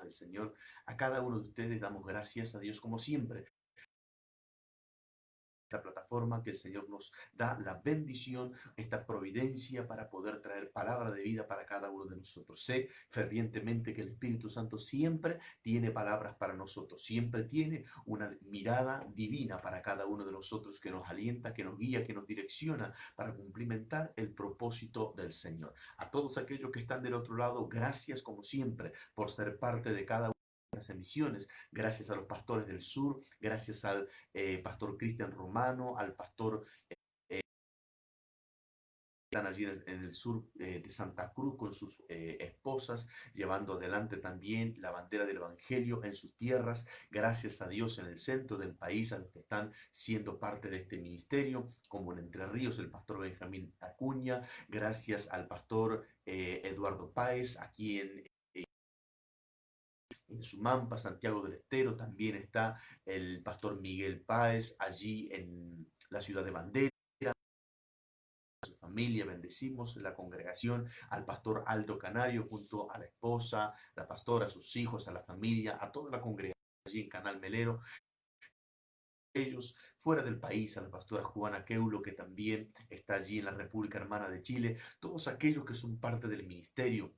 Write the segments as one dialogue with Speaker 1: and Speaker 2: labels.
Speaker 1: del Señor. A cada uno de ustedes damos gracias a Dios como siempre. Esta plataforma que el Señor nos da la bendición, esta providencia para poder traer palabra de vida para cada uno de nosotros. Sé fervientemente que el Espíritu Santo siempre tiene palabras para nosotros, siempre tiene una mirada divina para cada uno de nosotros que nos alienta, que nos guía, que nos direcciona para cumplimentar el propósito del Señor. A todos aquellos que están del otro lado, gracias como siempre por ser parte de cada las emisiones, gracias a los pastores del sur, gracias al pastor Cristian Romano, al pastor están allí en el sur de Santa Cruz con sus esposas, llevando adelante también la bandera del Evangelio en sus tierras. Gracias a Dios en el centro del país, a los que están siendo parte de este ministerio, como en Entre Ríos, el pastor Benjamín Acuña. Gracias al pastor Eduardo Páez, aquí en Sumampa, Santiago del Estero. También está el pastor Miguel Páez, allí en la ciudad de Bandera. A su familia, bendecimos la congregación, al pastor Aldo Canario, junto a la esposa, la pastora, a sus hijos, a la familia, a toda la congregación allí en Canal Melero. Ellos fuera del país, a la pastora Juana Queulo, que también está allí en la República Hermana de Chile, todos aquellos que son parte del ministerio,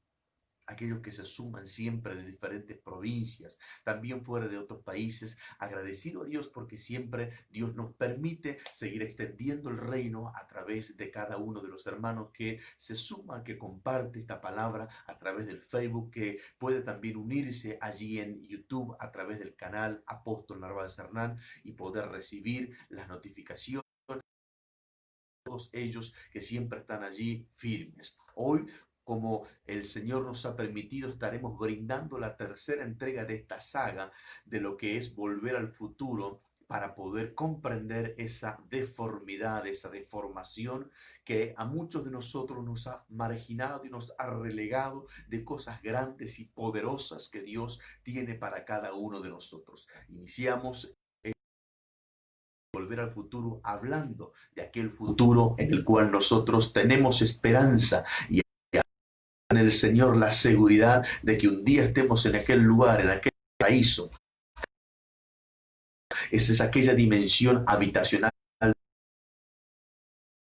Speaker 1: aquellos que se suman siempre de diferentes provincias, también fuera de otros países, agradecido a Dios porque siempre Dios nos permite seguir extendiendo el reino a través de cada uno de los hermanos que se suman, que comparte esta palabra a través del Facebook, que puede también unirse allí en YouTube a través del canal Apóstol Narváez Hernán y poder recibir las notificaciones. Todos ellos que siempre están allí firmes. Hoy, como el Señor nos ha permitido, estaremos brindando la tercera entrega de esta saga de lo que es Volver al Futuro, para poder comprender esa deformidad, esa deformación que a muchos de nosotros nos ha marginado y nos ha relegado de cosas grandes y poderosas que Dios tiene para cada uno de nosotros. Iniciamos Volver al Futuro hablando de aquel futuro en el cual nosotros tenemos esperanza y en el Señor la seguridad de que un día estemos en aquel lugar, en aquel paraíso. Esa es aquella dimensión habitacional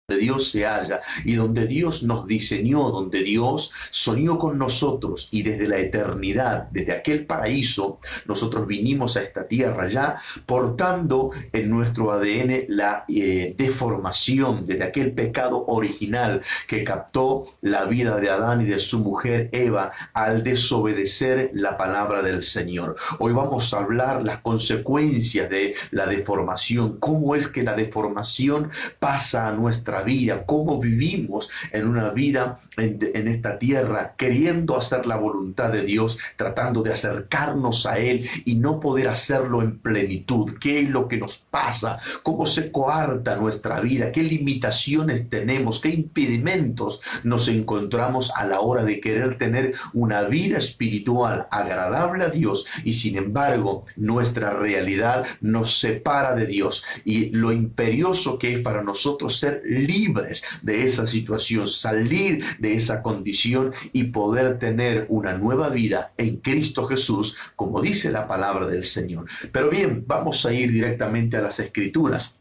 Speaker 1: donde Dios se halla y donde Dios nos diseñó, donde Dios soñó con nosotros, y desde la eternidad, desde aquel paraíso, nosotros vinimos a esta tierra ya portando en nuestro ADN la deformación desde aquel pecado original que captó la vida de Adán y de su mujer Eva al desobedecer la palabra del Señor. Hoy vamos a hablar las consecuencias de la deformación, cómo es que la deformación pasa a nuestra vida, cómo vivimos en una vida en esta tierra queriendo hacer la voluntad de Dios, tratando de acercarnos a Él y no poder hacerlo en plenitud. ¿Qué es lo que nos pasa? ¿Cómo se coarta nuestra vida? ¿Qué limitaciones tenemos? ¿Qué impedimentos nos encontramos a la hora de querer tener una vida espiritual agradable a Dios, y sin embargo nuestra realidad nos separa de Dios, y lo imperioso que es para nosotros ser libres de esa situación, salir de esa condición y poder tener una nueva vida en Cristo Jesús, como dice la palabra del Señor? Pero bien, vamos a ir directamente a las Escrituras,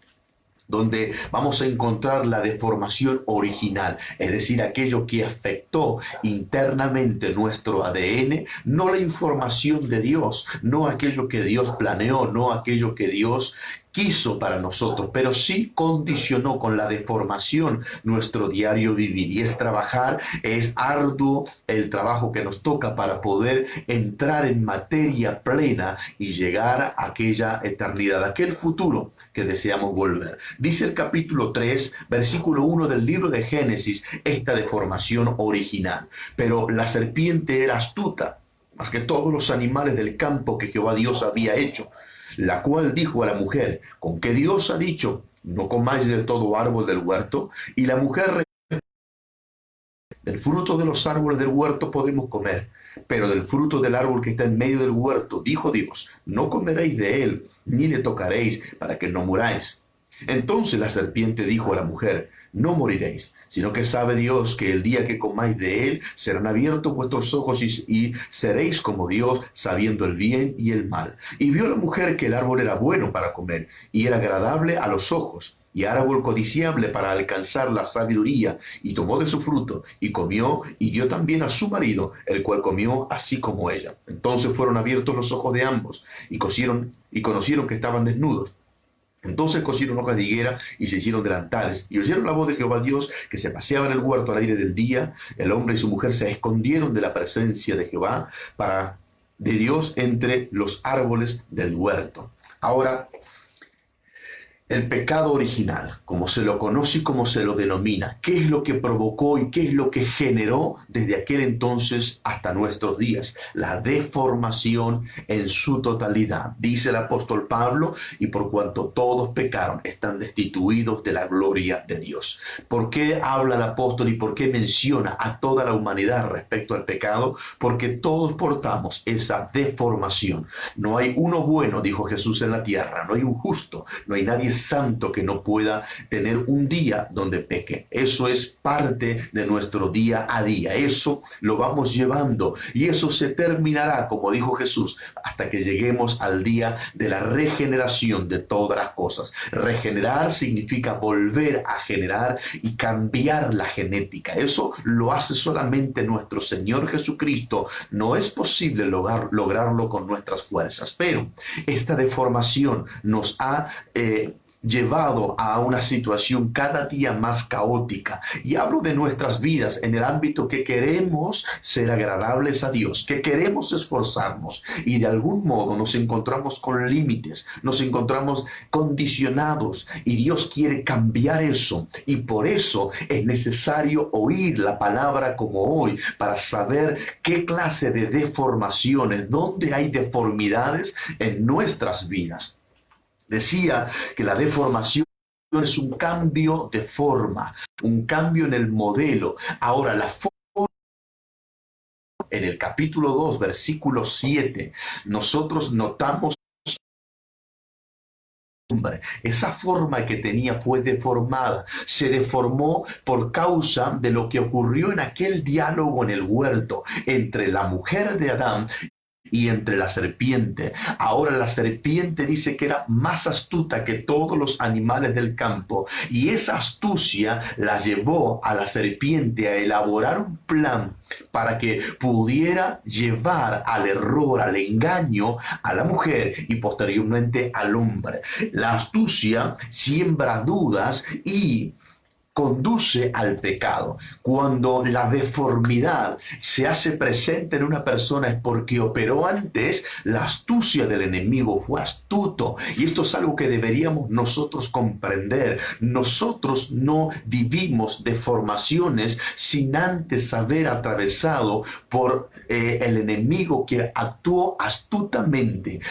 Speaker 1: donde vamos a encontrar la deformación original, es decir, aquello que afectó internamente nuestro ADN, no la información de Dios, no aquello que Dios planeó, no aquello que Dios quiso para nosotros, pero sí condicionó con la deformación nuestro diario vivir. Y es trabajar, es arduo el trabajo que nos toca para poder entrar en materia plena y llegar a aquella eternidad, a aquel futuro que deseamos volver. Dice el capítulo 3, versículo 1 del libro de Génesis, esta deformación original. Pero la serpiente era astuta, más que todos los animales del campo que Jehová Dios había hecho, la cual dijo a la mujer: ¿con qué Dios ha dicho, no comáis de todo árbol del huerto? Y la mujer: del fruto de los árboles del huerto podemos comer, pero del fruto del árbol que está en medio del huerto, dijo Dios, no comeréis de él, ni le tocaréis, para que no muráis. Entonces la serpiente dijo a la mujer: no moriréis, sino que sabe Dios que el día que comáis de él serán abiertos vuestros ojos y seréis como Dios, sabiendo el bien y el mal. Y vio la mujer que el árbol era bueno para comer y era agradable a los ojos, y árbol codiciable para alcanzar la sabiduría, y tomó de su fruto, y comió, y dio también a su marido, el cual comió así como ella. Entonces fueron abiertos los ojos de ambos, y conocieron que estaban desnudos. Entonces cosieron hojas de higuera y se hicieron delantales, y oyeron la voz de Jehová Dios que se paseaba en el huerto al aire del día. El hombre y su mujer se escondieron de la presencia de Jehová, de Dios, entre los árboles del huerto. Ahora, el pecado original, como se lo conoce y como se lo denomina, qué es lo que provocó y qué es lo que generó desde aquel entonces hasta nuestros días. La deformación en su totalidad. Dice el apóstol Pablo, y por cuanto todos pecaron, están destituidos de la gloria de Dios. ¿Por qué habla el apóstol y por qué menciona a toda la humanidad respecto al pecado? Porque todos portamos esa deformación. No hay uno bueno, dijo Jesús, en la tierra. No hay un justo, no hay nadie santo que no pueda tener un día donde peque. Eso es parte de nuestro día a día. Eso lo vamos llevando y eso se terminará, como dijo Jesús, hasta que lleguemos al día de la regeneración de todas las cosas. Regenerar significa volver a generar y cambiar la genética. Eso lo hace solamente nuestro Señor Jesucristo. No es posible lograrlo con nuestras fuerzas, pero esta deformación nos ha llevado a una situación cada día más caótica. Y hablo de nuestras vidas en el ámbito que queremos ser agradables a Dios, que queremos esforzarnos y de algún modo nos encontramos con límites, nos encontramos condicionados y Dios quiere cambiar eso. Y por eso es necesario oír la palabra como hoy para saber qué clase de deformaciones, dónde hay deformidades en nuestras vidas. Decía que la deformación es un cambio de forma, un cambio en el modelo. Ahora, la forma, en el capítulo 2, versículo 7, nosotros notamos esa forma que tenía fue deformada, se deformó por causa de lo que ocurrió en aquel diálogo en el huerto entre la mujer de Adán y entre la serpiente. Ahora la serpiente dice que era más astuta que todos los animales del campo, y esa astucia la llevó a la serpiente a elaborar un plan para que pudiera llevar al error, al engaño a la mujer y posteriormente al hombre. La astucia siembra dudas y conduce al pecado. Cuando la deformidad se hace presente en una persona es porque operó antes la astucia del enemigo, fue astuto. Y esto es algo que deberíamos nosotros comprender. Nosotros no vivimos deformaciones sin antes haber atravesado por el enemigo que actuó astutamente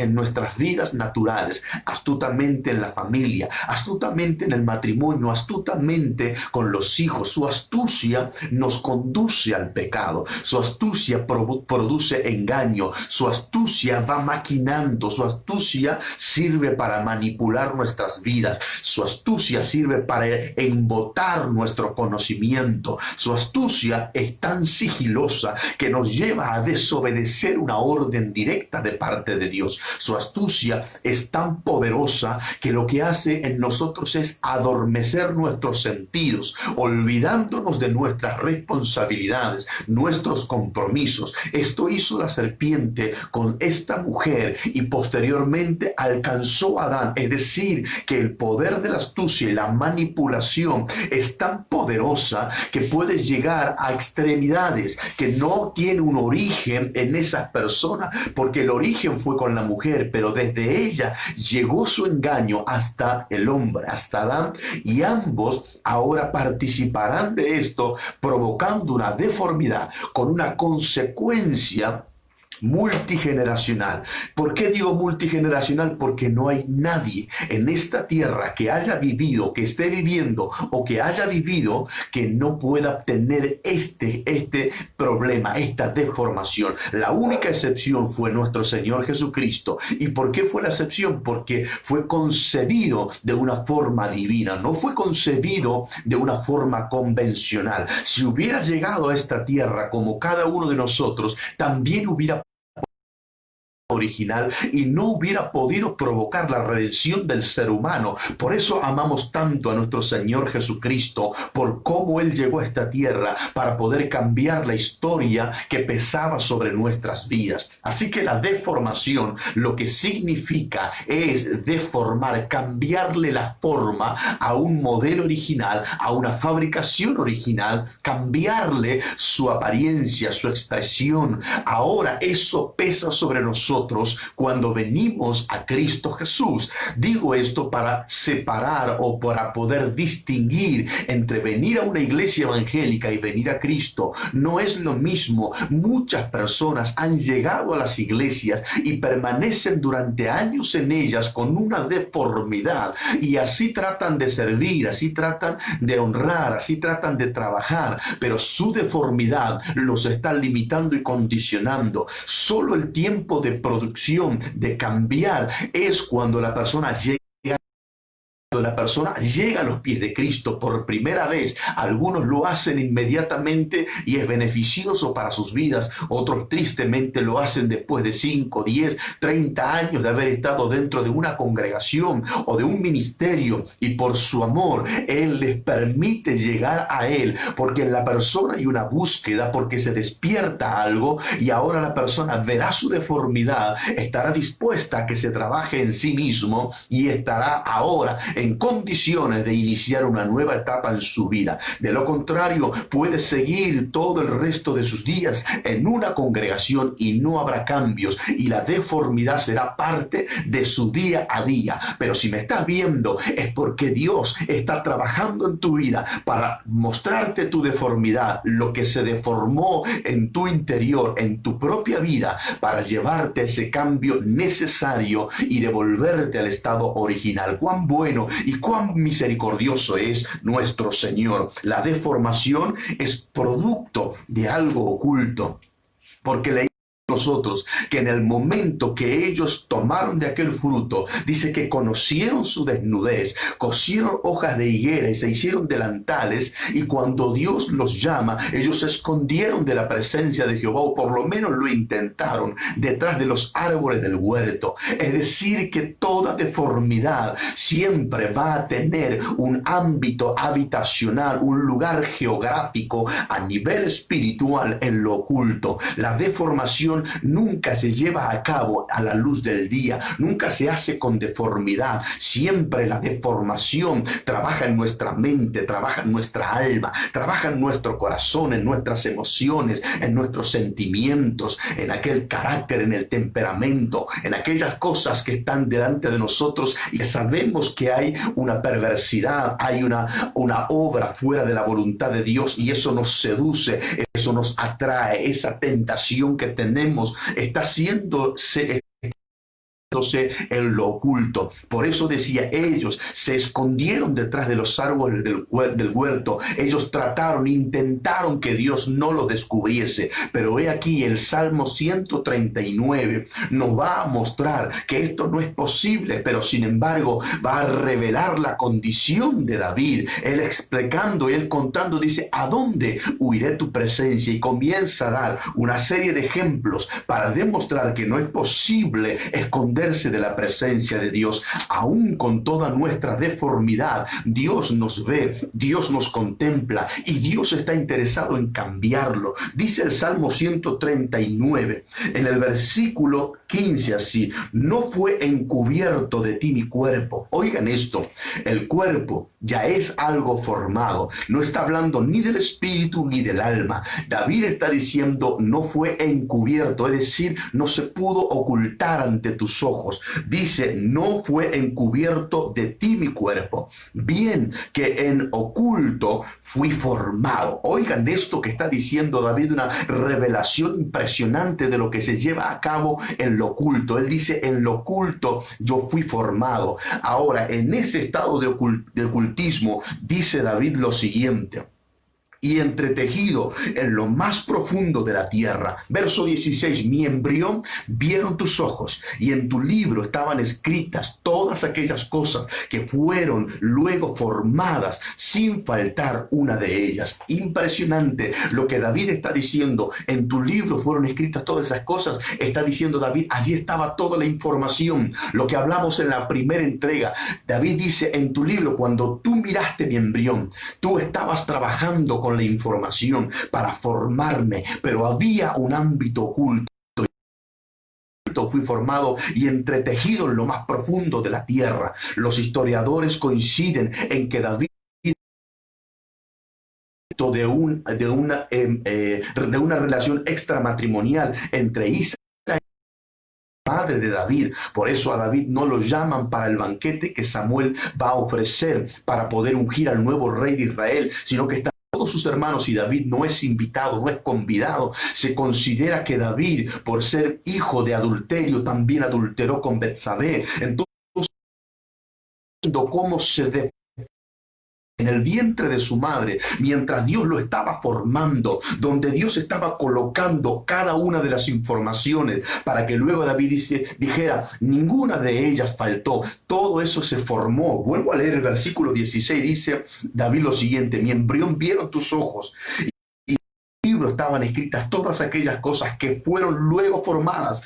Speaker 1: en nuestras vidas naturales, astutamente en la familia, astutamente en el matrimonio, astutamente con los hijos. Su astucia nos conduce al pecado. Su astucia produce engaño. Su astucia va maquinando. Su astucia sirve para manipular nuestras vidas. Su astucia sirve para embotar nuestro conocimiento. Su astucia es tan sigilosa que nos lleva a desobedecer una orden directa de parte de Dios. Su astucia es tan poderosa que lo que hace en nosotros es adormecer nuestros sentidos, olvidándonos de nuestras responsabilidades, nuestros compromisos. Esto hizo la serpiente con esta mujer y posteriormente alcanzó a Adán. Es decir, que el poder de la astucia y la manipulación es tan poderosa que puede llegar a extremidades que no tiene un origen en esas personas, porque el origen fue con la mujer, pero desde ella llegó su engaño hasta el hombre, hasta Adán, y ambos ahora participarán de esto, provocando una deformidad con una consecuencia multigeneracional. ¿Por qué digo multigeneracional? Porque no hay nadie en esta tierra que haya vivido, que esté viviendo o que haya vivido que no pueda tener este problema, esta deformación. La única excepción fue nuestro Señor Jesucristo. ¿Y por qué fue la excepción? Porque fue concebido de una forma divina, no fue concebido de una forma convencional. Si hubiera llegado a esta tierra como cada uno de nosotros, también hubiera original y no hubiera podido provocar la redención del ser humano. Por eso amamos tanto a nuestro Señor Jesucristo, por cómo Él llegó a esta tierra para poder cambiar la historia que pesaba sobre nuestras vidas. Así que la deformación lo que significa es deformar, cambiarle la forma a un modelo original, a una fabricación original, cambiarle su apariencia, su expresión. Ahora eso pesa sobre nosotros cuando venimos a Cristo Jesús. Digo esto para separar o para poder distinguir entre venir a una iglesia evangélica y venir a Cristo. No es lo mismo. Muchas personas han llegado a las iglesias y permanecen durante años en ellas con una deformidad y así tratan de servir, así tratan de honrar, así tratan de trabajar, pero su deformidad los está limitando y condicionando. Solo el tiempo de producción, de cambiar, es cuando la persona llega a los pies de Cristo por primera vez. Algunos lo hacen inmediatamente y es beneficioso para sus vidas. Otros tristemente lo hacen después de 5, 10, 30 años de haber estado dentro de una congregación o de un ministerio, y por su amor Él les permite llegar a Él, porque en la persona hay una búsqueda, porque se despierta algo y ahora la persona verá su deformidad, estará dispuesta a que se trabaje en sí mismo y estará ahora en condiciones de iniciar una nueva etapa en su vida. De lo contrario, puede seguir todo el resto de sus días en una congregación y no habrá cambios y la deformidad será parte de su día a día. Pero si me estás viendo es porque Dios está trabajando en tu vida para mostrarte tu deformidad, lo que se deformó en tu interior, en tu propia vida, para llevarte a ese cambio necesario y devolverte al estado original. Cuán bueno y cuán misericordioso es nuestro Señor. La deformación es producto de algo oculto, porque leí nosotros que en el momento que ellos tomaron de aquel fruto, dice que conocieron su desnudez, cosieron hojas de higuera y se hicieron delantales, y cuando Dios los llama, ellos se escondieron de la presencia de Jehová, o por lo menos lo intentaron, detrás de los árboles del huerto. Es decir, que toda deformidad siempre va a tener un ámbito habitacional, un lugar geográfico a nivel espiritual en lo oculto. La deformación nunca se lleva a cabo a la luz del día, nunca se hace con deformidad. Siempre la deformación trabaja en nuestra mente, trabaja en nuestra alma, trabaja en nuestro corazón, en nuestras emociones, en nuestros sentimientos, en aquel carácter, en el temperamento, en aquellas cosas que están delante de nosotros y sabemos que hay una perversidad, hay una obra fuera de la voluntad de Dios, y eso nos seduce, eso nos atrae. Esa tentación que tenemos está haciéndose en lo oculto. Por eso decía, ellos se escondieron detrás de los árboles del huerto. Ellos intentaron que Dios no lo descubriese. Pero he aquí, el Salmo 139 nos va a mostrar que esto no es posible, pero sin embargo va a revelar la condición de David. Él explicando, él contando, dice: ¿a dónde huiré tu presencia? Y comienza a dar una serie de ejemplos para demostrar que no es posible esconderse de la presencia de Dios. Aún con toda nuestra deformidad, Dios nos ve, Dios nos contempla y Dios está interesado en cambiarlo. Dice el Salmo 139 en el versículo 15 así: no fue encubierto de ti mi cuerpo. Oigan esto, el cuerpo ya es algo formado. No está hablando ni del espíritu ni del alma. David está diciendo: no fue encubierto, es decir, no se pudo ocultar ante tus ojos. Dice: no fue encubierto de ti mi cuerpo, bien que en oculto fui formado. Oigan esto que está diciendo David, una revelación impresionante de lo que se lleva a cabo en lo oculto. Él dice: en lo oculto yo fui formado. Ahora, en ese estado de ocultismo, dice David lo siguiente: y entretejido en lo más profundo de la tierra. Verso 16, mi embrión vieron tus ojos y en tu libro estaban escritas todas aquellas cosas que fueron luego formadas sin faltar una de ellas. Impresionante lo que David está diciendo. En tu libro fueron escritas todas esas cosas. Está diciendo David, allí estaba toda la información. Lo que hablamos en la primera entrega. David dice, en tu libro, cuando tú miraste mi embrión, tú estabas trabajando con la información para formarme, pero había un ámbito oculto. Fui formado y entretejido en lo más profundo de la tierra. Los historiadores coinciden en que David de una relación extramatrimonial entre Isaías, padre de David. Por eso a David no lo llaman para el banquete que Samuel va a ofrecer para poder ungir al nuevo rey de Israel, sino que está todos sus hermanos y David no es invitado, no es convidado. Se considera que David, por ser hijo de adulterio, también adulteró con Betsabé. Entonces, cómo se en el vientre de su madre, mientras Dios lo estaba formando, donde Dios estaba colocando cada una de las informaciones para que luego David dijera, ninguna de ellas faltó, todo eso se formó. Vuelvo a leer el versículo 16, dice David lo siguiente, mi embrión vieron tus ojos y en el libro estaban escritas todas aquellas cosas que fueron luego formadas.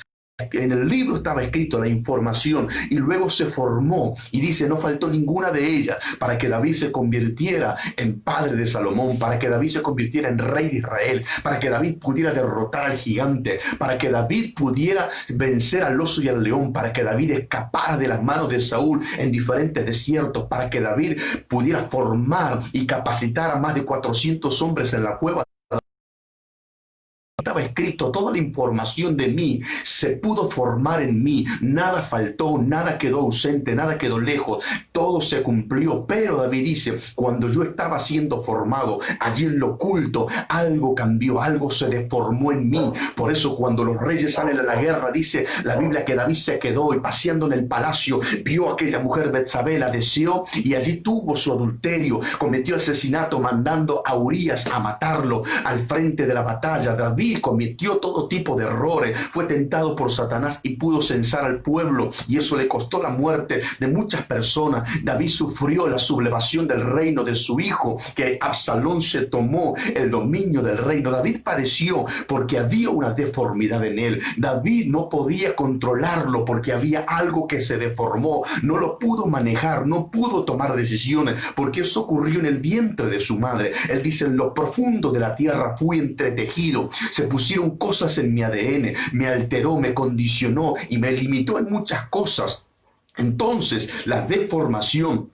Speaker 1: En el libro estaba escrito la información y luego se formó y dice no faltó ninguna de ellas para que David se convirtiera en padre de Salomón, para que David se convirtiera en rey de Israel, para que David pudiera derrotar al gigante, para que David pudiera vencer al oso y al león, para que David escapara de las manos de Saúl en diferentes desiertos, para que David pudiera formar y capacitar a más de 400 hombres en la cueva. Estaba escrito, toda la información de mí se pudo formar en mí, nada faltó, nada quedó ausente, nada quedó lejos, todo se cumplió. Pero David dice, cuando yo estaba siendo formado, allí en lo oculto, algo cambió, algo se deformó en mí. Por eso cuando los reyes salen a la guerra, dice la Biblia que David se quedó y paseando en el palacio, vio a aquella mujer Betsabé, la deseó y allí tuvo su adulterio, cometió asesinato mandando a Urías a matarlo al frente de la batalla. David cometió todo tipo de errores, fue tentado por Satanás y pudo censar al pueblo y eso le costó la muerte de muchas personas. David sufrió la sublevación del reino de su hijo, que Absalón se tomó el dominio del reino. David padeció porque había una deformidad en él. David no podía controlarlo porque había algo que se deformó, no lo pudo manejar, no pudo tomar decisiones porque eso ocurrió en el vientre de su madre. Él dice, en lo profundo de la tierra fui entretejido, se pusieron cosas en mi ADN, me alteró, me condicionó y me limitó en muchas cosas. Entonces, la deformación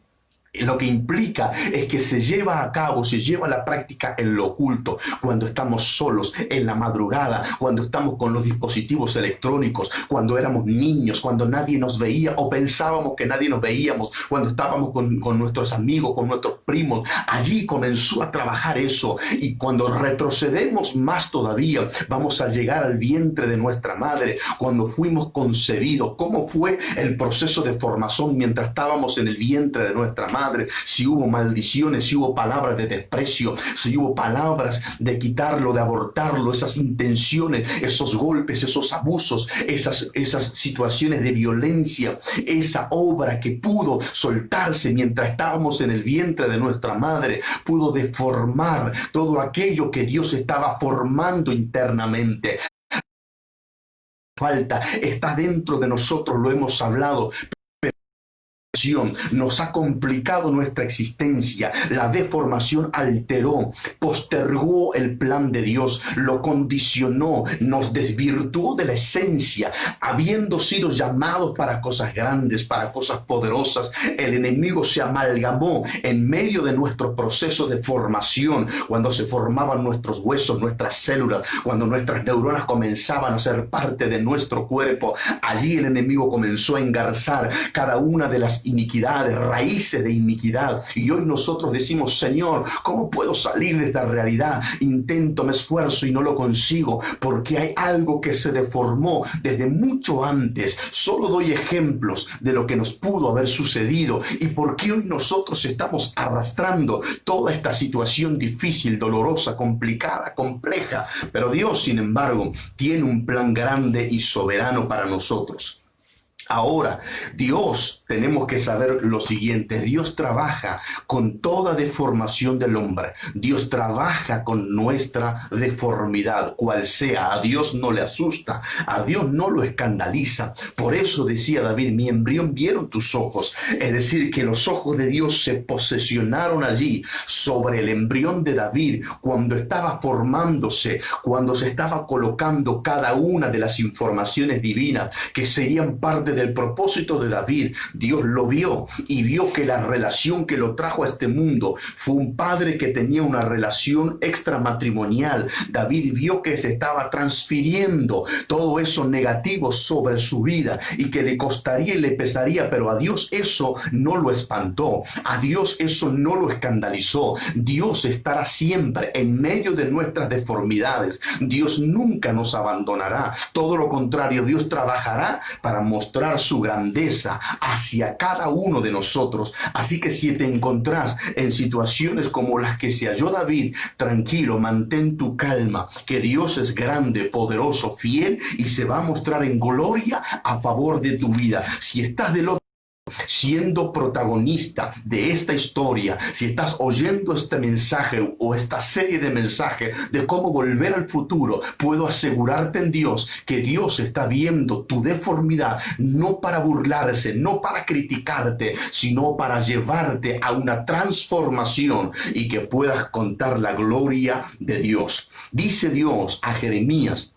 Speaker 1: lo que implica es que se lleva a cabo, se lleva a la práctica en lo oculto, cuando estamos solos, en la madrugada, cuando estamos con los dispositivos electrónicos, cuando éramos niños, cuando nadie nos veía o pensábamos que nadie nos veíamos, cuando estábamos con nuestros amigos, con nuestros primos. Allí comenzó a trabajar eso y cuando retrocedemos más todavía, vamos a llegar al vientre de nuestra madre, cuando fuimos concebidos. ¿Cómo fue el proceso de formación mientras estábamos en el vientre de nuestra madre? Si hubo maldiciones, si hubo palabras de desprecio, si hubo palabras de quitarlo, de abortarlo, esas intenciones, esos golpes, esos abusos, esas situaciones de violencia, esa obra que pudo soltarse mientras estábamos en el vientre de nuestra madre, pudo deformar todo aquello que Dios estaba formando internamente. Falta, está dentro de nosotros, lo hemos hablado. Nos ha complicado nuestra existencia. La deformación alteró, postergó el plan de Dios, lo condicionó, nos desvirtuó de la esencia. Habiendo sido llamados para cosas grandes, para cosas poderosas, el enemigo se amalgamó en medio de nuestro proceso de formación, cuando se formaban nuestros huesos, nuestras células, cuando nuestras neuronas comenzaban a ser parte de nuestro cuerpo. Allí el enemigo comenzó a engarzar cada una de las tantas iniquidades, raíces de iniquidad. Y hoy nosotros decimos, Señor, ¿cómo puedo salir de esta realidad? Intento, me esfuerzo y no lo consigo, porque hay algo que se deformó desde mucho antes. Solo doy ejemplos de lo que nos pudo haber sucedido y por qué hoy nosotros estamos arrastrando toda esta situación difícil, dolorosa, complicada, compleja. Pero Dios, sin embargo, tiene un plan grande y soberano para nosotros. Ahora, Dios, tenemos que saber lo siguiente: Dios trabaja con toda deformación del hombre. Dios trabaja con nuestra deformidad, cual sea. A Dios no le asusta, a Dios no lo escandaliza. Por eso decía David, mi embrión vieron tus ojos. Es decir, que los ojos de Dios se posesionaron allí sobre el embrión de David cuando estaba formándose, cuando se estaba colocando cada una de las informaciones divinas que serían parte del propósito de David. Dios lo vio y vio que la relación que lo trajo a este mundo fue un padre que tenía una relación extramatrimonial. David vio que se estaba transfiriendo todo eso negativo sobre su vida y que le costaría y le pesaría, pero a Dios eso no lo espantó, a Dios eso no lo escandalizó. Dios estará siempre en medio de nuestras deformidades. Dios nunca nos abandonará, todo lo contrario, Dios trabajará para mostrar su grandeza hacia cada uno de nosotros. Así que si te encontrás en situaciones como las que se halló David, tranquilo, mantén tu calma, que Dios es grande, poderoso, fiel y se va a mostrar en gloria a favor de tu vida. Si estás del otro siendo protagonista de esta historia, si estás oyendo este mensaje o esta serie de mensajes de cómo volver al futuro, puedo asegurarte en Dios que Dios está viendo tu deformidad, no para burlarse, no para criticarte, sino para llevarte a una transformación y que puedas contar la gloria de Dios. Dice Dios a Jeremías,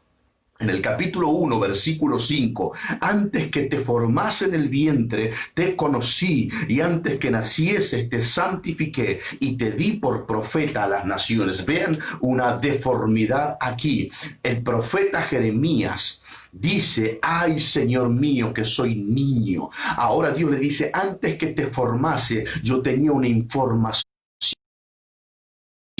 Speaker 1: en el capítulo 1, versículo 5, antes que te formase en el vientre, te conocí, y antes que nacieses te santifiqué, y te di por profeta a las naciones. Vean una deformidad aquí. El profeta Jeremías dice, ay, Señor mío, que soy niño. Ahora Dios le dice, antes que te formase, yo tenía una información.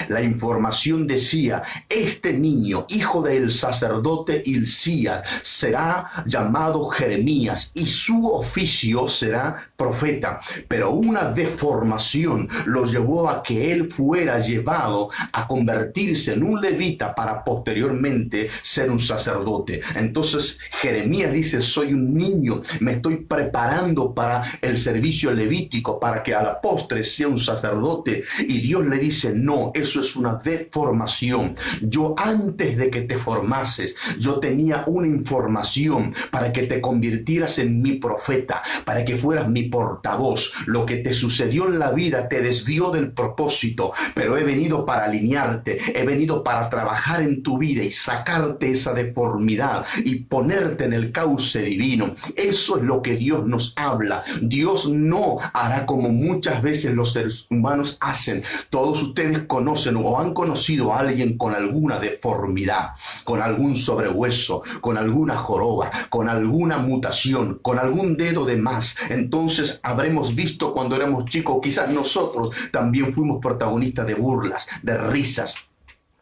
Speaker 1: La información decía, este niño, hijo del sacerdote Hilcías, será llamado Jeremías y su oficio será profeta. Pero una deformación lo llevó a que él fuera llevado a convertirse en un levita para posteriormente ser un sacerdote. Entonces Jeremías dice, soy un niño, me estoy preparando para el servicio levítico, para que a la postre sea un sacerdote. Y Dios le dice, no, eso es una deformación. Yo antes de que te formases, yo tenía una información para que te convirtieras en mi profeta, para que fueras mi portavoz. Lo que te sucedió en la vida te desvió del propósito, pero he venido para alinearte, he venido para trabajar en tu vida y sacarte esa deformidad y ponerte en el cauce divino. Eso es lo que Dios nos habla. Dios no hará como muchas veces los seres humanos hacen. Todos ustedes conocen o han conocido a alguien con alguna deformidad, con algún sobrehueso, con alguna joroba, con alguna mutación, con algún dedo de más. Entonces habremos visto cuando éramos chicos, quizás nosotros también fuimos protagonistas de burlas, de risas,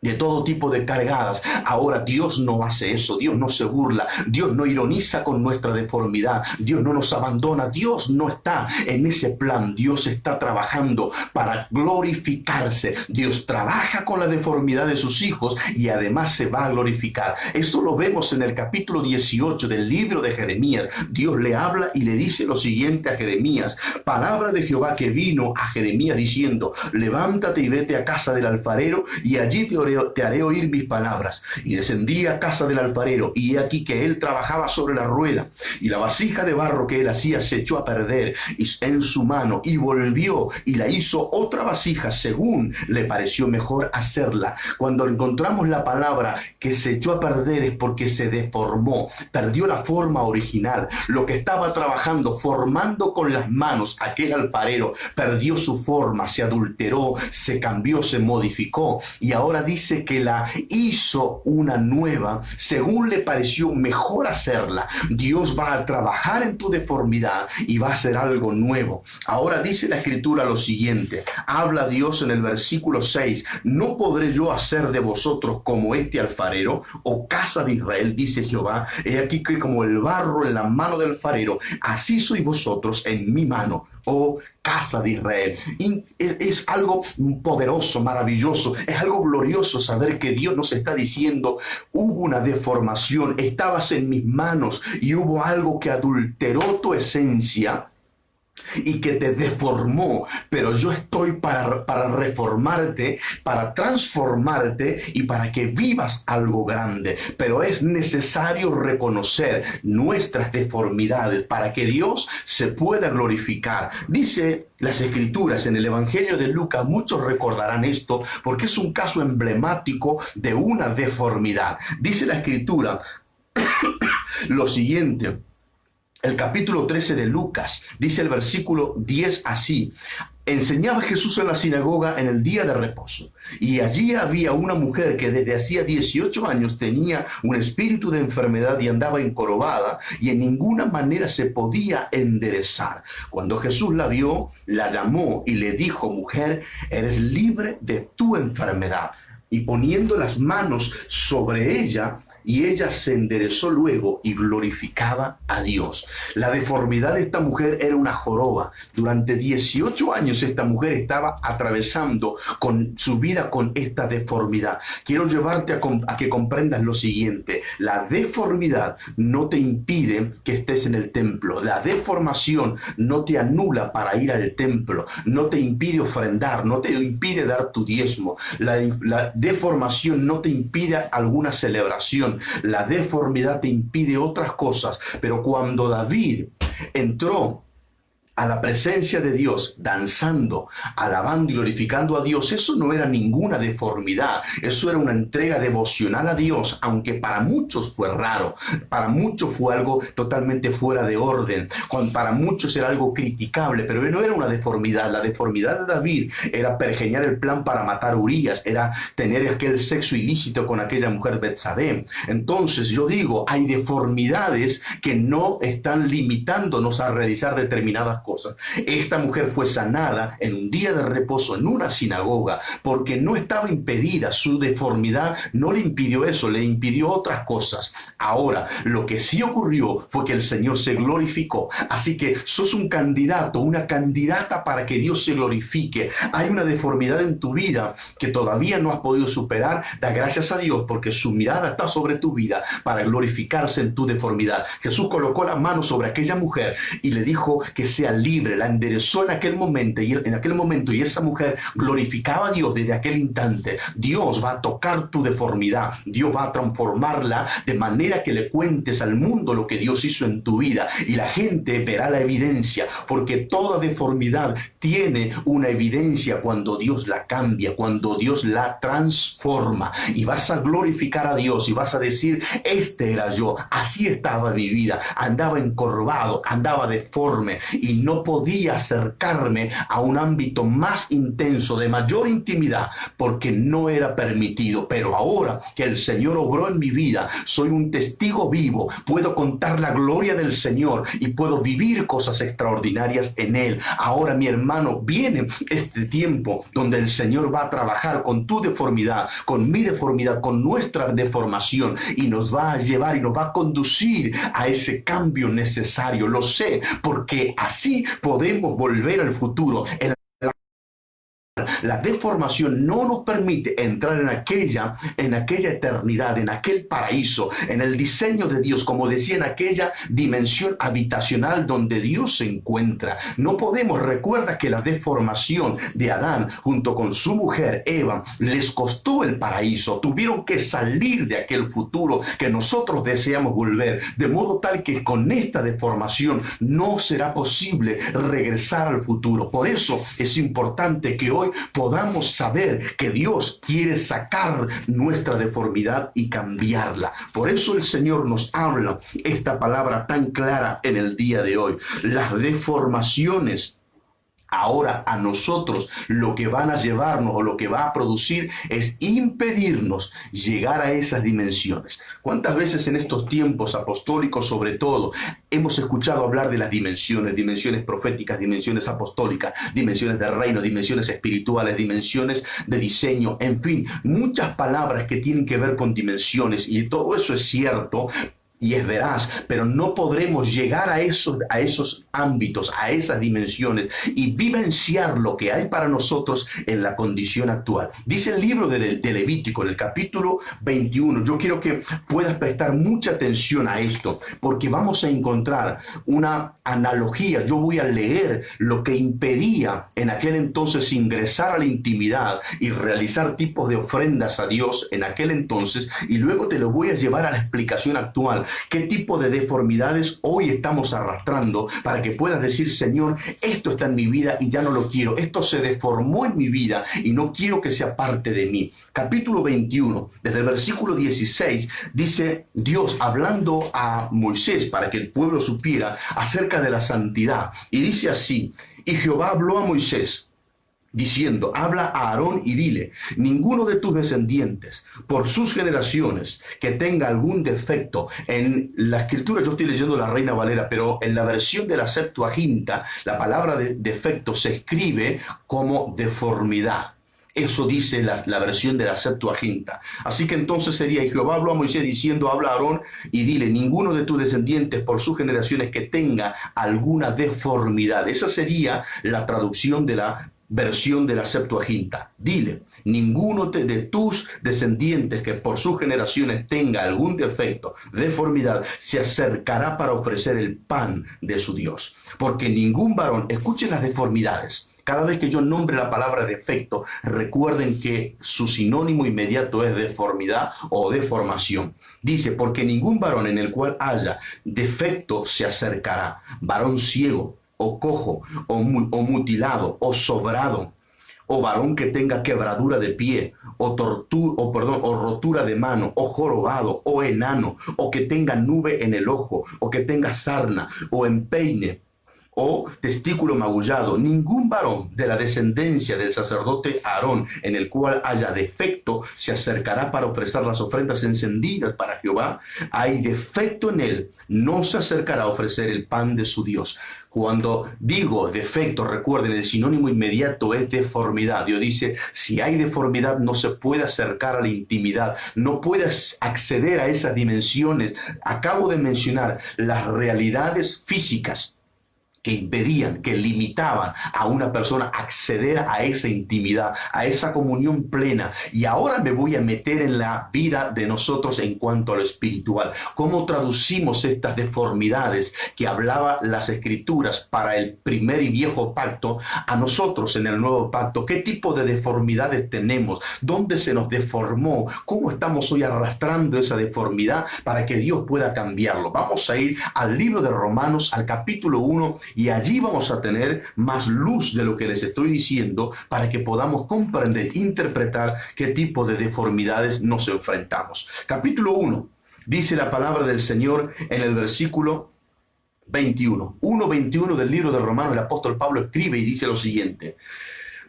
Speaker 1: de todo tipo de cargadas. Ahora Dios no hace eso, Dios no se burla, Dios no ironiza con nuestra deformidad, Dios no nos abandona, Dios no está en ese plan. Dios está trabajando para glorificarse. Dios trabaja con la deformidad de sus hijos y además se va a glorificar. Esto lo vemos en el capítulo 18 del libro de Jeremías. Dios le habla y le dice lo siguiente a Jeremías, palabra de Jehová que vino a Jeremías diciendo, levántate y vete a casa del alfarero y allí te haré oír mis palabras. Y descendí a casa del alfarero, y he aquí que él trabajaba sobre la rueda, y la vasija de barro que él hacía se echó a perder en su mano, y volvió y la hizo otra vasija según le pareció mejor hacerla. Cuando encontramos la palabra que se echó a perder es porque se deformó, perdió la forma original. Lo que estaba trabajando, formando con las manos aquel alfarero, perdió su forma, se adulteró, se cambió, se modificó, y ahora dice dice que la hizo una nueva, según le pareció mejor hacerla. Dios va a trabajar en tu deformidad y va a hacer algo nuevo. Ahora dice la Escritura lo siguiente, habla Dios en el versículo 6, ¿no podré yo hacer de vosotros como este alfarero, o casa de Israel, dice Jehová? He aquí que como el barro en la mano del alfarero, así sois vosotros en mi mano, oh casa de Israel. Y es algo poderoso, maravilloso, es algo glorioso saber que Dios nos está diciendo, hubo una deformación, estabas en mis manos y hubo algo que adulteró tu esencia y que te deformó, pero yo estoy para reformarte, para transformarte y para que vivas algo grande. Pero es necesario reconocer nuestras deformidades para que Dios se pueda glorificar. Dice las Escrituras en el Evangelio de Lucas, muchos recordarán esto porque es un caso emblemático de una deformidad. Dice la Escritura lo siguiente. El capítulo 13 de Lucas, dice el versículo 10 así, enseñaba Jesús en la sinagoga en el día de reposo, y allí había una mujer que desde hacía 18 años tenía un espíritu de enfermedad y andaba encorvada, y en ninguna manera se podía enderezar. Cuando Jesús la vio, la llamó y le dijo, mujer, eres libre de tu enfermedad. Y poniendo las manos sobre ella, y ella se enderezó luego y glorificaba a Dios. La deformidad de esta mujer era una joroba. Durante 18 años esta mujer estaba atravesando con su vida con esta deformidad. Quiero llevarte a que comprendas lo siguiente. La deformidad no te impide que estés en el templo. La deformación no te anula para ir al templo. No te impide ofrendar, no te impide dar tu diezmo. La deformación no te impide alguna celebración. La deformidad te impide otras cosas, pero cuando David entró a la presencia de Dios, danzando, alabando y glorificando a Dios, eso no era ninguna deformidad, eso era una entrega devocional a Dios, aunque para muchos fue raro, para muchos fue algo totalmente fuera de orden, para muchos era algo criticable, pero no era una deformidad. La deformidad de David era pergeñar el plan para matar a Urías, era tener aquel sexo ilícito con aquella mujer Betsabé. Entonces yo digo, hay deformidades que no están limitándonos a realizar determinadas cosas. Esta mujer fue sanada en un día de reposo en una sinagoga porque no estaba impedida, su deformidad no le impidió eso, le impidió otras cosas. Ahora, lo que sí ocurrió fue que el Señor se glorificó. Así que sos un candidato, una candidata para que Dios se glorifique. Hay una deformidad en tu vida que todavía no has podido superar. Da gracias a Dios porque su mirada está sobre tu vida para glorificarse en tu deformidad. Jesús colocó la mano sobre aquella mujer y le dijo que sea libre, la enderezó en aquel momento y esa mujer glorificaba a Dios desde aquel instante. Dios va a tocar tu deformidad, Dios va a transformarla de manera que le cuentes al mundo lo que Dios hizo en tu vida y la gente verá la evidencia, porque toda deformidad tiene una evidencia cuando Dios la cambia, cuando Dios la transforma, y vas a glorificar a Dios y vas a decir, este era yo, así estaba mi vida, andaba encorvado, andaba deforme y no podía acercarme a un ámbito más intenso, de mayor intimidad, porque no era permitido. Pero ahora que el Señor obró en mi vida, soy un testigo vivo, puedo contar la gloria del Señor y puedo vivir cosas extraordinarias en Él. Ahora, mi hermano, viene este tiempo donde el Señor va a trabajar con tu deformidad, con mi deformidad, con nuestra deformación, y nos va a llevar y nos va a conducir a ese cambio necesario. Lo sé, porque así podemos volver al futuro. La deformación no nos permite entrar en aquella eternidad, en aquel paraíso, en el diseño de Dios, como decía, en aquella dimensión habitacional donde Dios se encuentra. No podemos. Recuerda que la deformación de Adán junto con su mujer Eva les costó el paraíso. Tuvieron que salir de aquel futuro que nosotros deseamos volver, de modo tal que con esta deformación no será posible regresar al futuro. Por eso es importante que hoy podamos saber que Dios quiere sacar nuestra deformidad y cambiarla. Por eso el Señor nos habla esta palabra tan clara en el día de hoy. Las deformaciones Ahora a nosotros lo que van a llevarnos o lo que va a producir es impedirnos llegar a esas dimensiones. ¿Cuántas veces en estos tiempos apostólicos sobre todo hemos escuchado hablar de las dimensiones, dimensiones proféticas, dimensiones apostólicas, dimensiones de reino, dimensiones espirituales, dimensiones de diseño, en fin, muchas palabras que tienen que ver con dimensiones y todo eso es cierto? Y es veraz, pero no podremos llegar a esos ámbitos, a esas dimensiones y vivenciar lo que hay para nosotros en la condición actual. Dice el libro de Levítico, en el capítulo 21, yo quiero que puedas prestar mucha atención a esto, porque vamos a encontrar una analogía. Yo voy a leer lo que impedía en aquel entonces ingresar a la intimidad y realizar tipos de ofrendas a Dios en aquel entonces, y luego te lo voy a llevar a la explicación actual. ¿Qué tipo de deformidades hoy estamos arrastrando para que puedas decir, Señor, esto está en mi vida y ya no lo quiero? Esto se deformó en mi vida y no quiero que sea parte de mí. Capítulo 21, desde el versículo 16, dice Dios hablando a Moisés para que el pueblo supiera acerca de la santidad. Y dice así: y Jehová habló a Moisés, diciendo, habla a Aarón y dile, ninguno de tus descendientes, por sus generaciones, que tenga algún defecto. En la escritura, yo estoy leyendo la Reina Valera, pero en la versión de la Septuaginta, la palabra de defecto se escribe como deformidad. Eso dice la versión de la Septuaginta. Así que entonces sería, y Jehová habló a Moisés diciendo, habla a Aarón y dile, ninguno de tus descendientes por sus generaciones que tenga alguna deformidad. Esa sería la traducción de la versión de la Septuaginta. Dile, ninguno de tus descendientes que por sus generaciones tenga algún defecto, deformidad, se acercará para ofrecer el pan de su Dios. Porque ningún varón, escuchen las deformidades. Cada vez que yo nombre la palabra defecto, recuerden que su sinónimo inmediato es deformidad o deformación. Dice, porque ningún varón en el cual haya defecto se acercará. Varón ciego, o cojo, o mutilado, o sobrado, o varón que tenga quebradura de pie, o rotura de mano, o jorobado, o enano, o que tenga nube en el ojo, o que tenga sarna, o empeine, o testículo magullado. Ningún varón de la descendencia del sacerdote Aarón en el cual haya defecto se acercará para ofrecer las ofrendas encendidas para Jehová. Hay defecto en él, no se acercará a ofrecer el pan de su Dios. Cuando digo defecto, recuerden, el sinónimo inmediato es deformidad. Dios dice, si hay deformidad no se puede acercar a la intimidad, no puedes acceder a esas dimensiones. Acabo de mencionar las realidades físicas que impedían, que limitaban a una persona acceder a esa intimidad, a esa comunión plena. Y ahora me voy a meter en la vida de nosotros en cuanto a lo espiritual. ¿Cómo traducimos estas deformidades que hablaba las Escrituras para el primer y viejo pacto a nosotros en el nuevo pacto? ¿Qué tipo de deformidades tenemos? ¿Dónde se nos deformó? ¿Cómo estamos hoy arrastrando esa deformidad para que Dios pueda cambiarlo? Vamos a ir al libro de Romanos, al capítulo 1, y allí vamos a tener más luz de lo que les estoy diciendo para que podamos comprender, interpretar qué tipo de deformidades nos enfrentamos. Capítulo 1, dice la palabra del Señor en el versículo 21. 1:21 del libro de Romanos, el apóstol Pablo escribe y dice lo siguiente: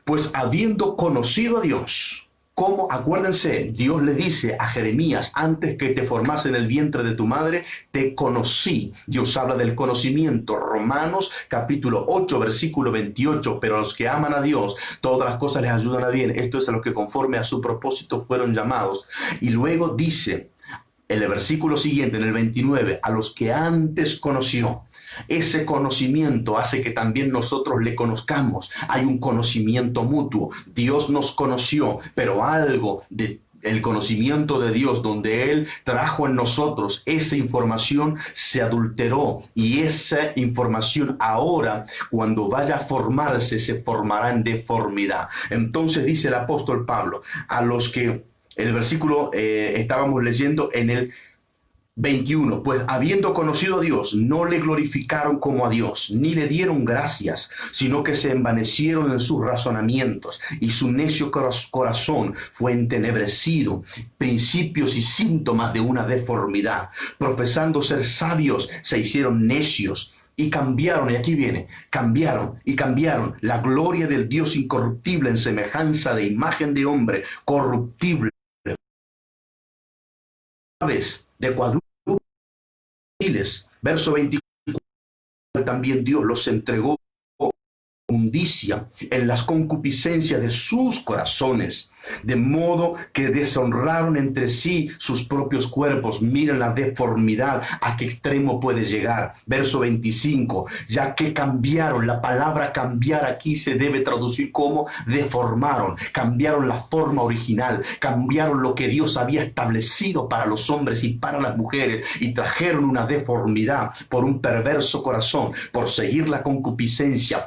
Speaker 1: pues habiendo conocido a Dios, como, acuérdense, Dios le dice a Jeremías, antes que te formase en el vientre de tu madre, te conocí. Dios habla del conocimiento. Romanos capítulo 8, versículo 28, pero a los que aman a Dios, todas las cosas les ayudan a bien. Esto es a los que conforme a su propósito fueron llamados. Y luego dice, en el versículo siguiente, en el 29, a los que antes conoció. Ese conocimiento hace que también nosotros le conozcamos. Hay un conocimiento mutuo. Dios nos conoció, pero algo de el conocimiento de Dios, donde Él trajo en nosotros esa información, se adulteró, y esa información ahora, cuando vaya a formarse, se formará en deformidad. Entonces dice el apóstol Pablo, a los que, el versículo estábamos leyendo en el 21, pues habiendo conocido a Dios, no le glorificaron como a Dios, ni le dieron gracias, sino que se envanecieron en sus razonamientos, y su necio corazón fue entenebrecido. Principios y síntomas de una deformidad. Profesando ser sabios, se hicieron necios, y cambiaron, y aquí viene, cambiaron y cambiaron la gloria del Dios incorruptible en semejanza de imagen de hombre corruptible, aves de cuadrúpedos. Verso 24, también Dios los entregó inmundicia en las concupiscencias de sus corazones, de modo que deshonraron entre sí sus propios cuerpos. Miren la deformidad, a qué extremo puede llegar. Verso 25, ya que cambiaron, la palabra cambiar aquí se debe traducir como deformaron, cambiaron la forma original, cambiaron lo que Dios había establecido para los hombres y para las mujeres, y trajeron una deformidad por un perverso corazón, por seguir la concupiscencia.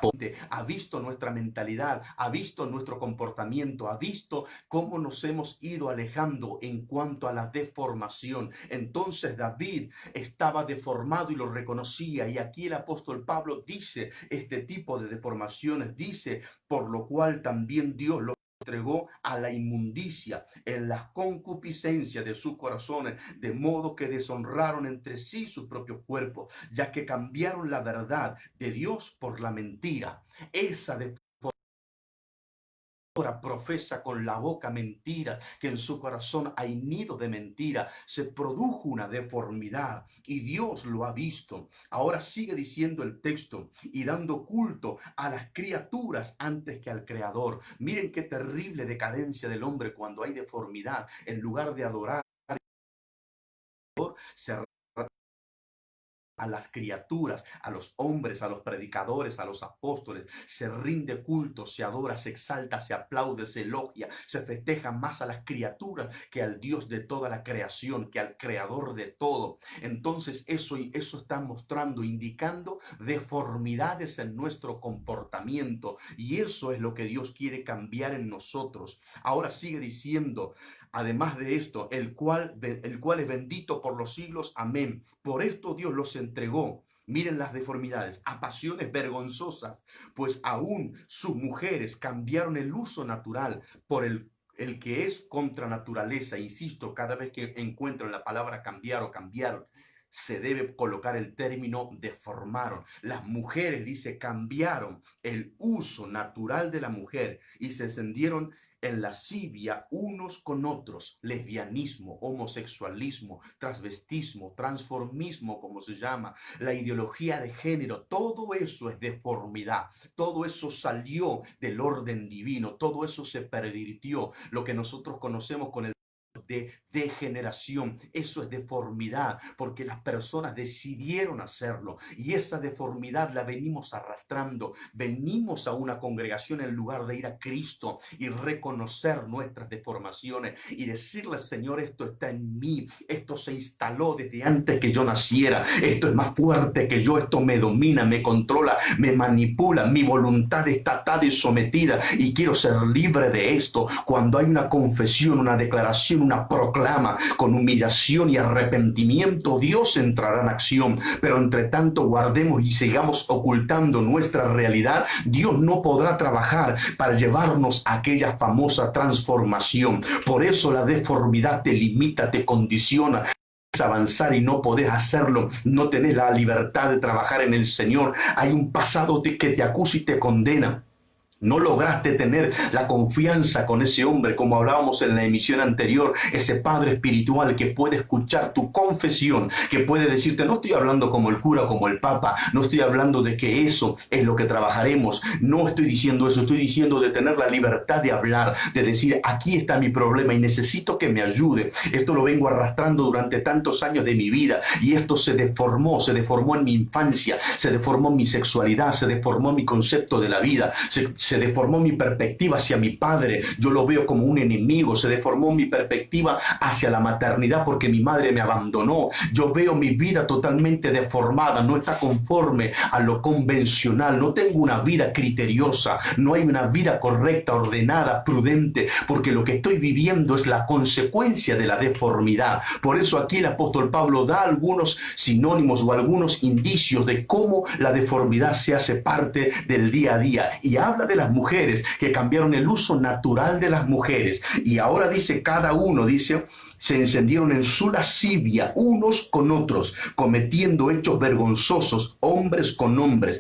Speaker 1: Ha visto nuestra mentalidad, ha visto nuestro comportamiento, ha visto cómo nos hemos ido alejando en cuanto a la deformación. Entonces David estaba deformado y lo reconocía, y aquí el apóstol Pablo dice este tipo de deformaciones, dice, por lo cual también Dios lo entregó a la inmundicia en las concupiscencias de sus corazones, de modo que deshonraron entre sí sus propios cuerpos, ya que cambiaron la verdad de Dios por la mentira. Esa profesa con la boca mentira, que en su corazón hay nido de mentira. Se produjo una deformidad y Dios lo ha visto. Ahora sigue diciendo el texto, y dando culto a las criaturas antes que al Creador. Miren qué terrible decadencia del hombre cuando hay deformidad. En lugar de adorar, se a las criaturas, a los hombres, a los predicadores, a los apóstoles. Se rinde culto, se adora, se exalta, se aplaude, se elogia, se festeja más a las criaturas que al Dios de toda la creación, que al creador de todo. Entonces eso está mostrando, indicando deformidades en nuestro comportamiento, y eso es lo que Dios quiere cambiar en nosotros. Ahora sigue diciendo, además de esto, el cual es bendito por los siglos. Amén. Por esto Dios los entregó, miren las deformidades, a pasiones vergonzosas, pues aún sus mujeres cambiaron el uso natural por el que es contra naturaleza. Insisto, cada vez que encuentran la palabra cambiar o cambiaron, se debe colocar el término deformaron. Las mujeres, dice, cambiaron el uso natural de la mujer y se encendieron en lascivia unos con otros, lesbianismo, homosexualismo, transvestismo, transformismo, como se llama, la ideología de género. Todo eso es deformidad, todo eso salió del orden divino, todo eso se pervirtió, lo que nosotros conocemos con el de degeneración. Eso es deformidad, porque las personas decidieron hacerlo, y esa deformidad la venimos arrastrando. Venimos a una congregación en lugar de ir a Cristo y reconocer nuestras deformaciones y decirle, Señor, esto está en mí, esto se instaló desde antes que yo naciera, esto es más fuerte que yo, esto me domina, me controla, me manipula, mi voluntad está atada y sometida, y quiero ser libre de esto. Cuando hay una confesión, una declaración, una proclama con humillación y arrepentimiento, Dios entrará en acción. Pero entre tanto guardemos y sigamos ocultando nuestra realidad, Dios no podrá trabajar para llevarnos a aquella famosa transformación. Por eso la deformidad te limita, te condiciona avanzar, y no podés hacerlo, no tenés la libertad de trabajar en el Señor. Hay un pasado que te acusa y te condena. No lograste tener la confianza con ese hombre, como hablábamos en la emisión anterior, ese padre espiritual que puede escuchar tu confesión, que puede decirte, no estoy hablando como el cura, como el papa, no estoy hablando de que eso es lo que trabajaremos, no estoy diciendo eso, estoy diciendo de tener la libertad de hablar, de decir, aquí está mi problema y necesito que me ayude. Esto lo vengo arrastrando durante tantos años de mi vida, y esto se deformó en mi infancia, se deformó mi sexualidad, se deformó mi concepto de la vida, se deformó mi perspectiva hacia mi padre, yo lo veo como un enemigo, se deformó mi perspectiva hacia la maternidad porque mi madre me abandonó, yo veo mi vida totalmente deformada, no está conforme a lo convencional, no tengo una vida criteriosa, no hay una vida correcta, ordenada, prudente, porque lo que estoy viviendo es la consecuencia de la deformidad. Por eso aquí el apóstol Pablo da algunos sinónimos o algunos indicios de cómo la deformidad se hace parte del día a día, y habla de las mujeres que cambiaron el uso natural de las mujeres. Y ahora dice, cada uno, dice, se encendieron en su lascivia unos con otros, cometiendo hechos vergonzosos, hombres con hombres,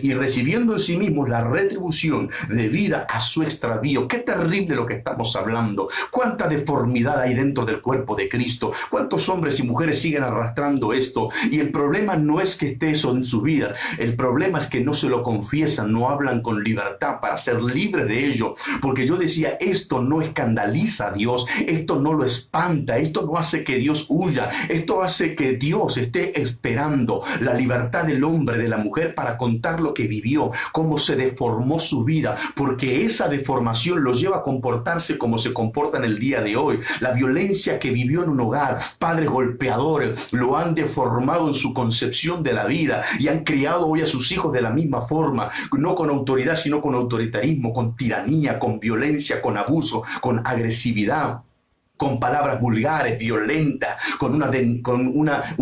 Speaker 1: y recibiendo en sí mismos la retribución debida a su extravío. Qué terrible lo que estamos hablando. Cuánta deformidad hay dentro del cuerpo de Cristo. Cuántos hombres y mujeres siguen arrastrando esto. Y el problema no es que esté eso en su vida. El problema es que no se lo confiesan, no hablan con libertad para ser libres de ello. Porque yo decía, esto no escandaliza a Dios, esto no lo espanta, esto no hace que Dios huya, esto hace que Dios esté esperando la libertad del hombre, de la mujer, para contar lo que vivió, cómo se deformó su vida, porque esa deformación lo lleva a comportarse como se comporta en el día de hoy. La violencia que vivió en un hogar, padres golpeadores, lo han deformado en su concepción de la vida y han criado hoy a sus hijos de la misma forma, no con autoridad, sino con autoritarismo, con tiranía, con violencia, con abuso, con agresividad, con palabras vulgares, violentas, con una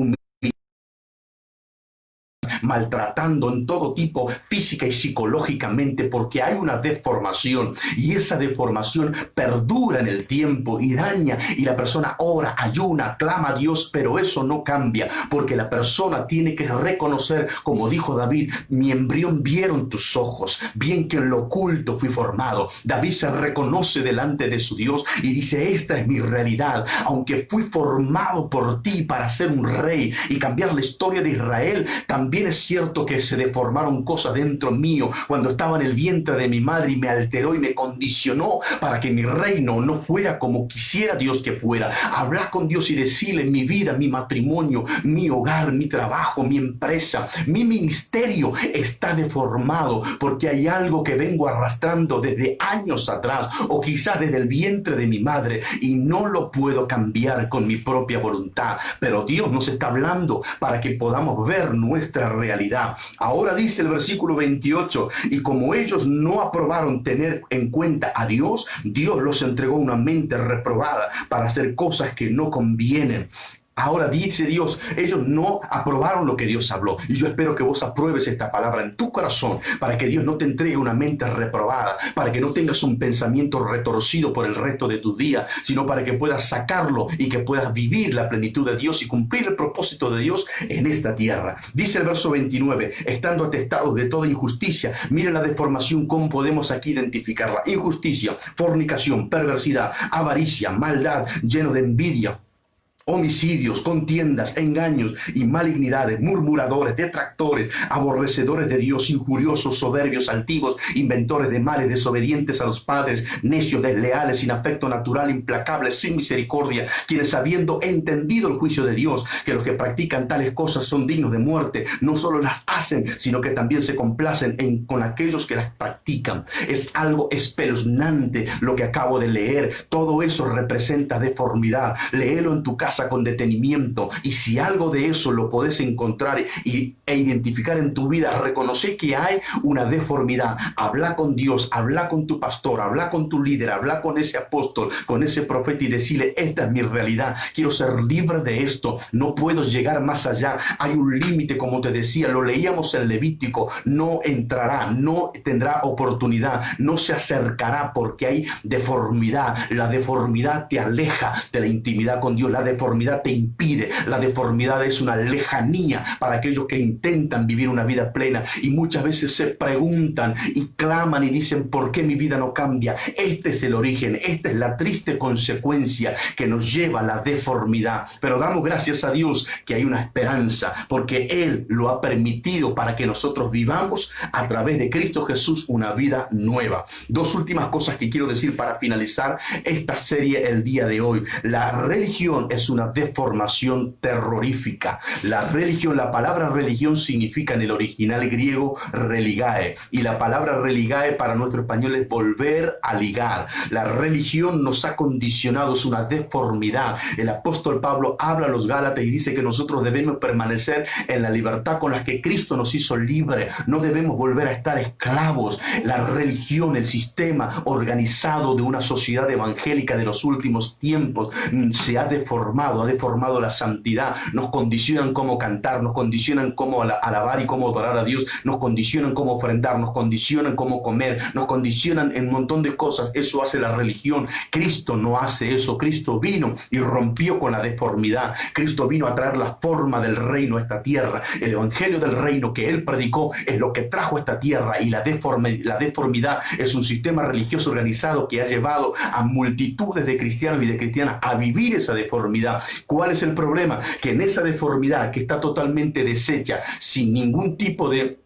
Speaker 1: maltratando en todo tipo, física y psicológicamente, porque hay una deformación y esa deformación perdura en el tiempo y daña, y la persona ora, ayuna, clama a Dios, pero eso no cambia, porque la persona tiene que reconocer, como dijo David, mi embrión vieron tus ojos, bien que en lo oculto fui formado. David se reconoce delante de su Dios y dice, esta es mi realidad, aunque fui formado por ti para ser un rey y cambiar la historia de Israel, también es cierto que se deformaron cosas dentro mío cuando estaba en el vientre de mi madre, y me alteró y me condicionó para que mi reino no fuera como quisiera Dios que fuera. Hablar con Dios y decirle, mi vida, mi matrimonio, mi hogar, mi trabajo, mi empresa, mi ministerio está deformado porque hay algo que vengo arrastrando desde años atrás, o quizás desde el vientre de mi madre, y no lo puedo cambiar con mi propia voluntad. Pero Dios nos está hablando para que podamos ver nuestra realidad. Ahora dice el versículo 28, y como ellos no aprobaron tener en cuenta a Dios, Dios los entregó una mente reprobada para hacer cosas que no convienen. Ahora dice Dios, ellos no aprobaron lo que Dios habló. Y yo espero que vos apruebes esta palabra en tu corazón, para que Dios no te entregue una mente reprobada, para que no tengas un pensamiento retorcido por el resto de tu día, sino para que puedas sacarlo y que puedas vivir la plenitud de Dios y cumplir el propósito de Dios en esta tierra. Dice el verso 29, estando atestados de toda injusticia. Miren la deformación, cómo podemos aquí identificarla. Injusticia, fornicación, perversidad, avaricia, maldad, lleno de envidia, homicidios, contiendas, engaños y malignidades, murmuradores, detractores, aborrecedores de Dios, injuriosos, soberbios, altivos, inventores de males, desobedientes a los padres, necios, desleales, sin afecto natural, implacables, sin misericordia, quienes, habiendo entendido el juicio de Dios, que los que practican tales cosas son dignos de muerte, no solo las hacen, sino que también se complacen con aquellos que las practican. Es algo espeluznante lo que acabo de leer. Todo eso representa deformidad. Léelo en tu casa con detenimiento, y si algo de eso lo podés encontrar e identificar en tu vida, reconoce que hay una deformidad. Habla con Dios, habla con tu pastor, habla con tu líder, habla con ese apóstol, con ese profeta, y decirle, esta es mi realidad, quiero ser libre de esto, no puedo llegar más allá, hay un límite, como te decía, lo leíamos en Levítico, no entrará, no tendrá oportunidad, no se acercará, porque hay deformidad. La deformidad te aleja de la intimidad con Dios, la deformidad te impide, la deformidad es una lejanía para aquellos que intentan vivir una vida plena, y muchas veces se preguntan y claman y dicen, ¿por qué mi vida no cambia? Este es el origen, esta es la triste consecuencia que nos lleva a la deformidad. Pero damos gracias a Dios que hay una esperanza, porque Él lo ha permitido para que nosotros vivamos a través de Cristo Jesús una vida nueva. Dos últimas cosas que quiero decir para finalizar esta serie el día de hoy. La religión es una deformación terrorífica. La religión, la palabra religión significa en el original griego religae, y la palabra religae para nuestro español es volver a ligar. La religión nos ha condicionado, es una deformidad. El apóstol Pablo habla a los Gálatas y dice que nosotros debemos permanecer en la libertad con la que Cristo nos hizo libre. No debemos volver a estar esclavos. La religión, el sistema organizado de una sociedad evangélica de los últimos tiempos, se ha deformado deformado la santidad, nos condicionan cómo cantar, nos condicionan cómo alabar y cómo adorar a Dios, nos condicionan cómo ofrendar, nos condicionan cómo comer, nos condicionan en un montón de cosas. Eso hace la religión. Cristo no hace eso. Cristo vino y rompió con la deformidad. Cristo vino a traer la forma del reino a esta tierra. El evangelio del reino que Él predicó es lo que trajo a esta tierra, y la deformidad es un sistema religioso organizado que ha llevado a multitudes de cristianos y de cristianas a vivir esa deformidad. ¿Cuál es el problema? Que en esa deformidad que está totalmente deshecha, sin ningún tipo de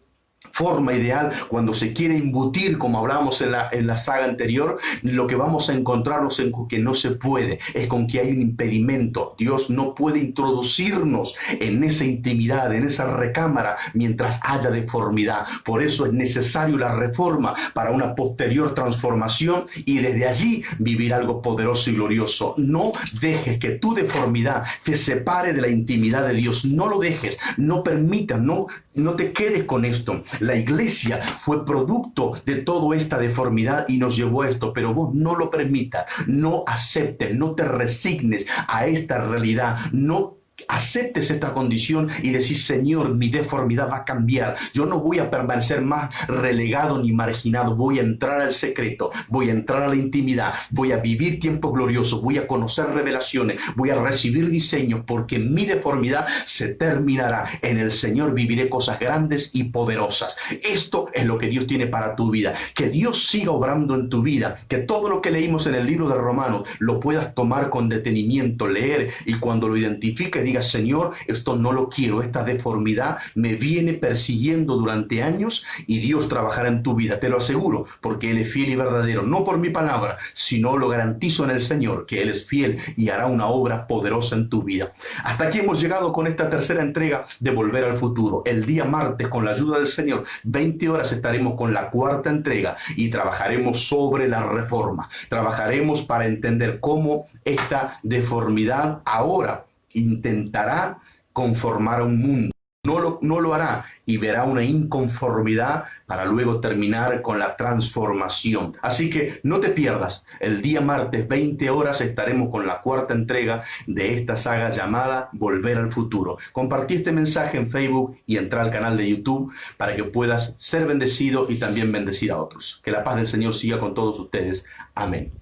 Speaker 1: forma ideal, cuando se quiere embutir, como hablábamos en la saga anterior, lo que vamos a encontrarnos en que no se puede, es con que hay un impedimento. Dios no puede introducirnos en esa intimidad, en esa recámara, mientras haya deformidad. Por eso es necesario la reforma para una posterior transformación, y desde allí vivir algo poderoso y glorioso. No dejes que tu deformidad te separe de la intimidad de Dios. No lo dejes, no permitas, no te quedes con esto. La iglesia fue producto de toda esta deformidad y nos llevó a esto, pero vos no lo permitas, no aceptes, no te resignes a esta realidad, no aceptes esta condición y decís: Señor, mi deformidad va a cambiar. Yo no voy a permanecer más relegado ni marginado. Voy a entrar al secreto, voy a entrar a la intimidad, voy a vivir tiempos gloriosos, voy a conocer revelaciones, voy a recibir diseños, porque mi deformidad se terminará. En el Señor viviré cosas grandes y poderosas. Esto es lo que Dios tiene para tu vida. Que Dios siga obrando en tu vida, que todo lo que leímos en el libro de Romanos lo puedas tomar con detenimiento, leer, y cuando lo identifiques diga: Señor, esto no lo quiero, esta deformidad me viene persiguiendo durante años, y Dios trabajará en tu vida, te lo aseguro, porque Él es fiel y verdadero, no por mi palabra, sino lo garantizo en el Señor, que Él es fiel y hará una obra poderosa en tu vida. Hasta aquí hemos llegado con esta tercera entrega de Volver al Futuro. El día martes, con la ayuda del Señor, 20 horas, estaremos con la cuarta entrega y trabajaremos sobre la reforma. Trabajaremos para entender cómo esta deformidad ahora intentará conformar a un mundo. No lo hará, y verá una inconformidad para luego terminar con la transformación. Así que no te pierdas. El día martes, 20 horas, estaremos con la cuarta entrega de esta saga llamada Volver al Futuro. Compartí este mensaje en Facebook y entra al canal de YouTube para que puedas ser bendecido y también bendecir a otros. Que la paz del Señor siga con todos ustedes. Amén.